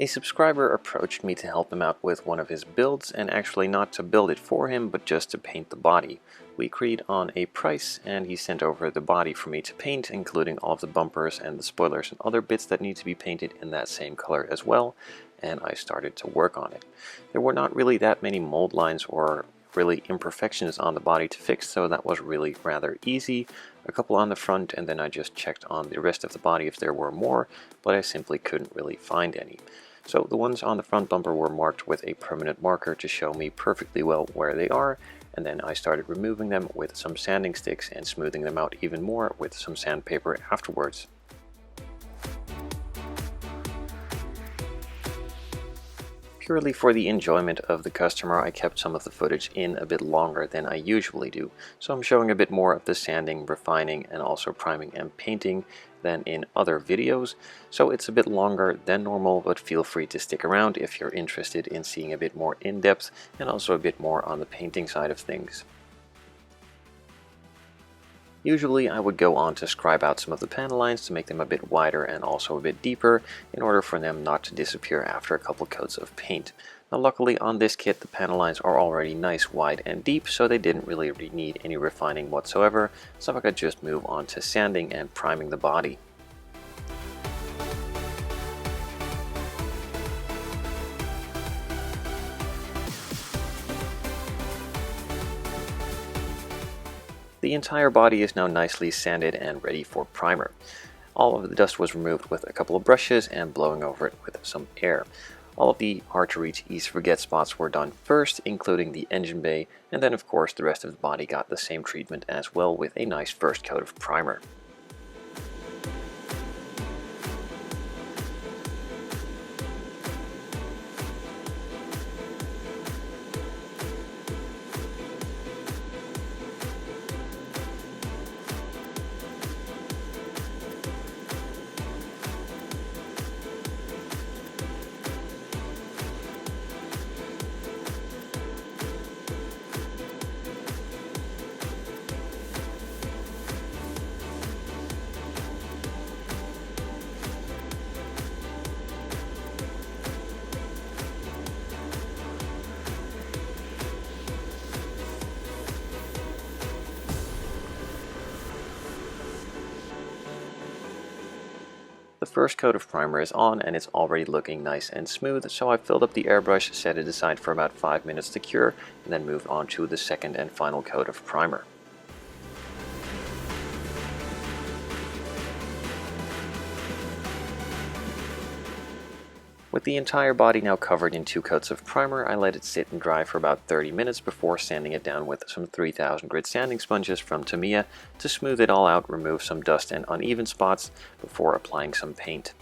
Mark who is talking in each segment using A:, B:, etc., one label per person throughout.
A: A subscriber approached me to help him out with one of his builds, and actually not to build it for him, but just to paint the body. We agreed on a price, and he sent over the body for me to paint, including all of the bumpers and the spoilers and other bits that need to be painted in that same color as well, and I started to work on it. There were not really that many mold lines or really imperfections on the body to fix, so that was really rather easy. A couple on the front, and then I just checked on the rest of the body if there were more, but I simply couldn't really find any. So the ones on the front bumper were marked with a permanent marker to show me perfectly well where they are, and then I started removing them with some sanding sticks and smoothing them out even more with some sandpaper afterwards. Purely for the enjoyment of the customer, I kept some of the footage in a bit longer than I usually do, so I'm showing a bit more of the sanding, refining, and also priming and painting than in other videos, so it's a bit longer than normal, but feel free to stick around if you're interested in seeing a bit more in depth and also a bit more on the painting side of things. Usually I would go on to scribe out some of the panel lines to make them a bit wider and also a bit deeper in order for them not to disappear after a couple coats of paint. Now luckily on this kit the panel lines are already nice, wide and deep, so they didn't really need any refining whatsoever, so I could just move on to sanding and priming the body. The entire body is now nicely sanded and ready for primer. All of the dust was removed with a couple of brushes and blowing over it with some air. All of the hard to reach easy to forget spots were done first, including the engine bay, and then of course the rest of the body got the same treatment as well with a nice first coat of primer. The first coat of primer is on and it's already looking nice and smooth, so I filled up the airbrush, set it aside for about 5 minutes to cure, and then moved on to the second and final coat of primer. With the entire body now covered in 2 coats of primer, I let it sit and dry for about 30 minutes before sanding it down with some 3000 grit sanding sponges from Tamiya to smooth it all out, remove some dust and uneven spots before applying some paint.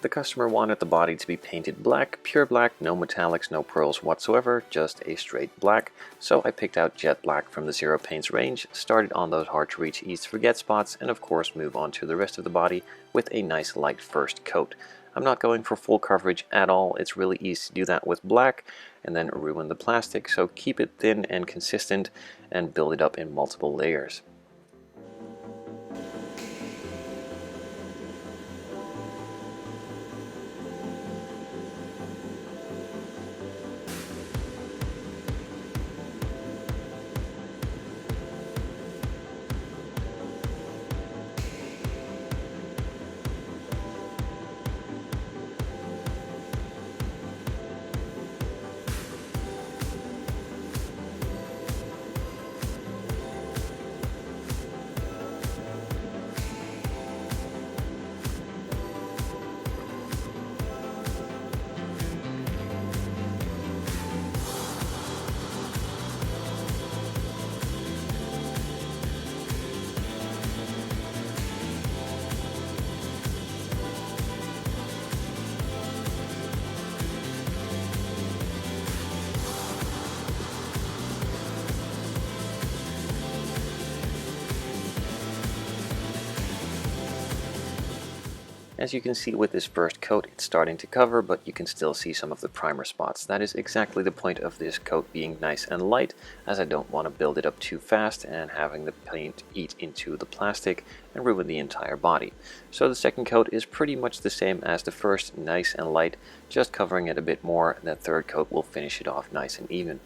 A: The customer wanted the body to be painted black, pure black, no metallics, no pearls whatsoever, just a straight black, so I picked out jet black from the Zero Paints range, started on those hard to reach, easy to forget spots, and of course move on to the rest of the body with a nice light first coat. I'm not going for full coverage at all, it's really easy to do that with black and then ruin the plastic, so keep it thin and consistent and build it up in multiple layers. As you can see with this first coat, it's starting to cover, but you can still see some of the primer spots. That is exactly the point of this coat being nice and light, as I don't want to build it up too fast and having the paint eat into the plastic and ruin the entire body. So the second coat is pretty much the same as the first, nice and light, just covering it a bit more, and the third coat will finish it off nice and even.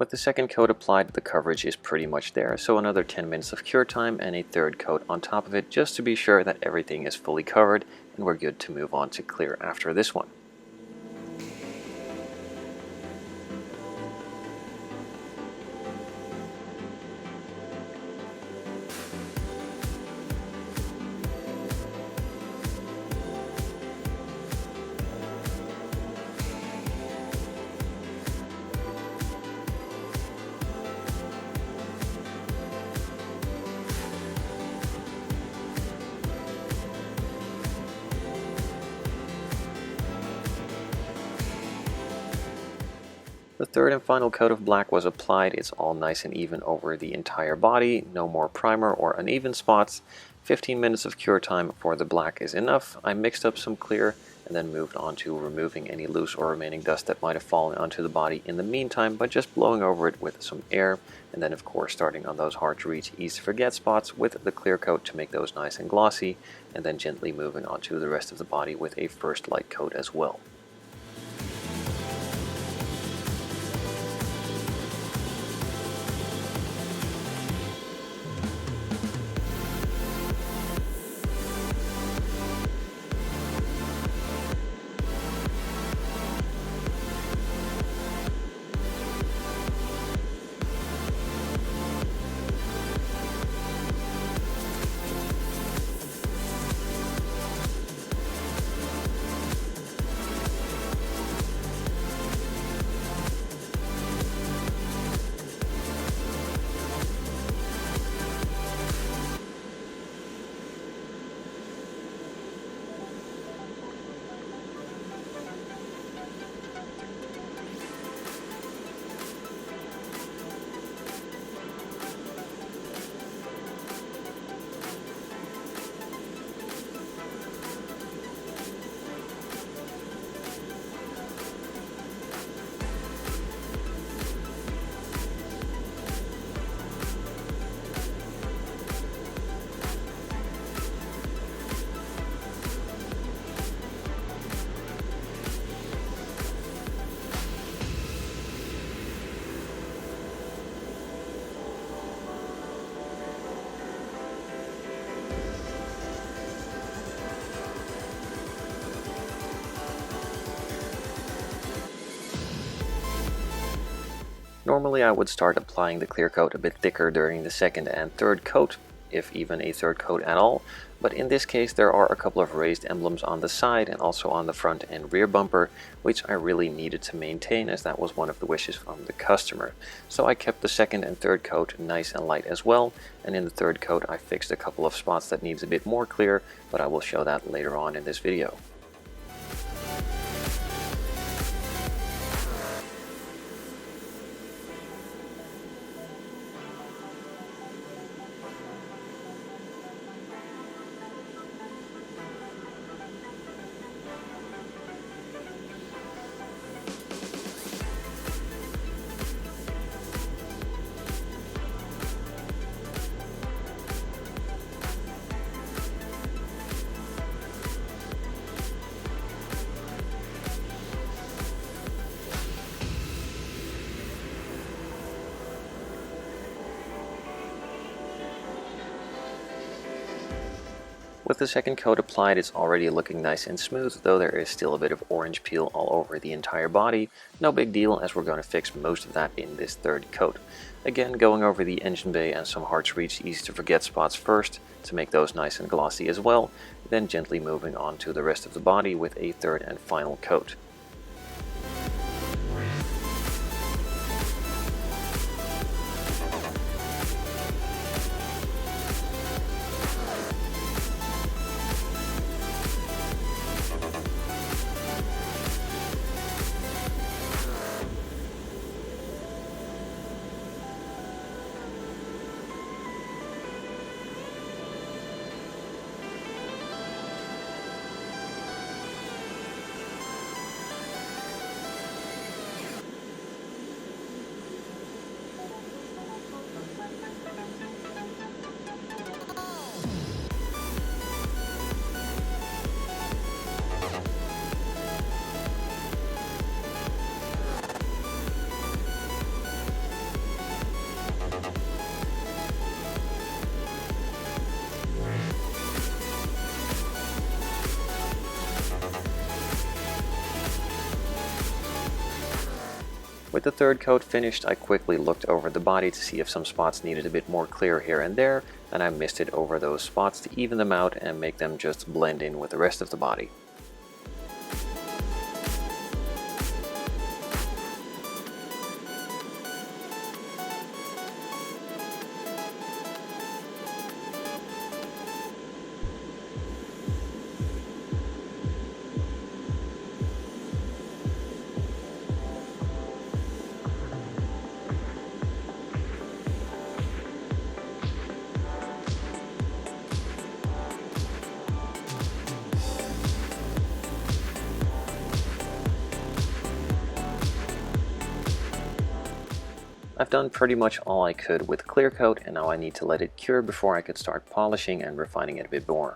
A: With the second coat applied, the coverage is pretty much there, so another 10 minutes of cure time and a third coat on top of it just to be sure that everything is fully covered and we're good to move on to clear after this one. The third and final coat of black was applied. It's all nice and even over the entire body, no more primer or uneven spots. 15 minutes of cure time for the black is enough. I mixed up some clear and then moved on to removing any loose or remaining dust that might have fallen onto the body in the meantime by just blowing over it with some air, and then of course starting on those hard to reach, easy to forget spots with the clear coat to make those nice and glossy, and then gently moving on to the rest of the body with a first light coat as well. Normally I would start applying the clear coat a bit thicker during the second and third coat, if even a third coat at all, but in this case there are a couple of raised emblems on the side and also on the front and rear bumper, which I really needed to maintain as that was one of the wishes from the customer. So I kept the second and third coat nice and light as well, and in the third coat I fixed a couple of spots that needs a bit more clear, but I will show that later on in this video. With the second coat applied, it's already looking nice and smooth, though there is still a bit of orange peel all over the entire body. No big deal, as we're going to fix most of that in this third coat. Again, going over the engine bay and some hard to reach, easy to forget spots first to make those nice and glossy as well, then gently moving on to the rest of the body with a third and final coat. With the third coat finished, I quickly looked over the body to see if some spots needed a bit more clear here and there, and I misted over those spots to even them out and make them just blend in with the rest of the body. I've done pretty much all I could with clear coat, and now I need to let it cure before I could start polishing and refining it a bit more.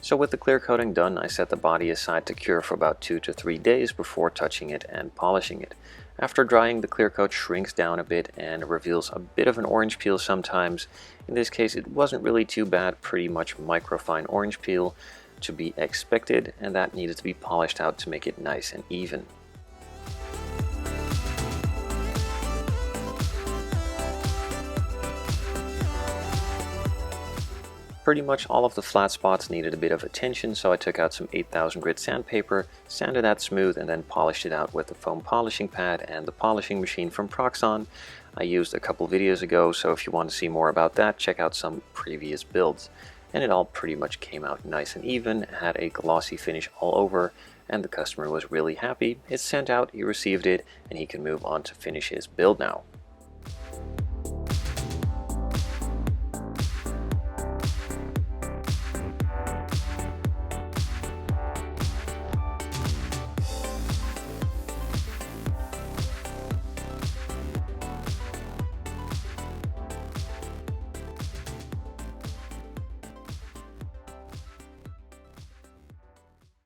A: So with the clear coating done, I set the body aside to cure for about 2 to 3 days before touching it and polishing it. After drying, the clear coat shrinks down a bit and reveals a bit of an orange peel sometimes. In this case, it wasn't really too bad, pretty much microfine orange peel to be expected, and that needed to be polished out to make it nice and even. Pretty much all of the flat spots needed a bit of attention, so I took out some 8000 grit sandpaper, sanded that smooth, and then polished it out with the foam polishing pad and the polishing machine from Proxxon. I used a couple videos ago, so if you want to see more about that, check out some previous builds. And it all pretty much came out nice and even, had a glossy finish all over, and the customer was really happy. It's sent out, he received it, and he can move on to finish his build now.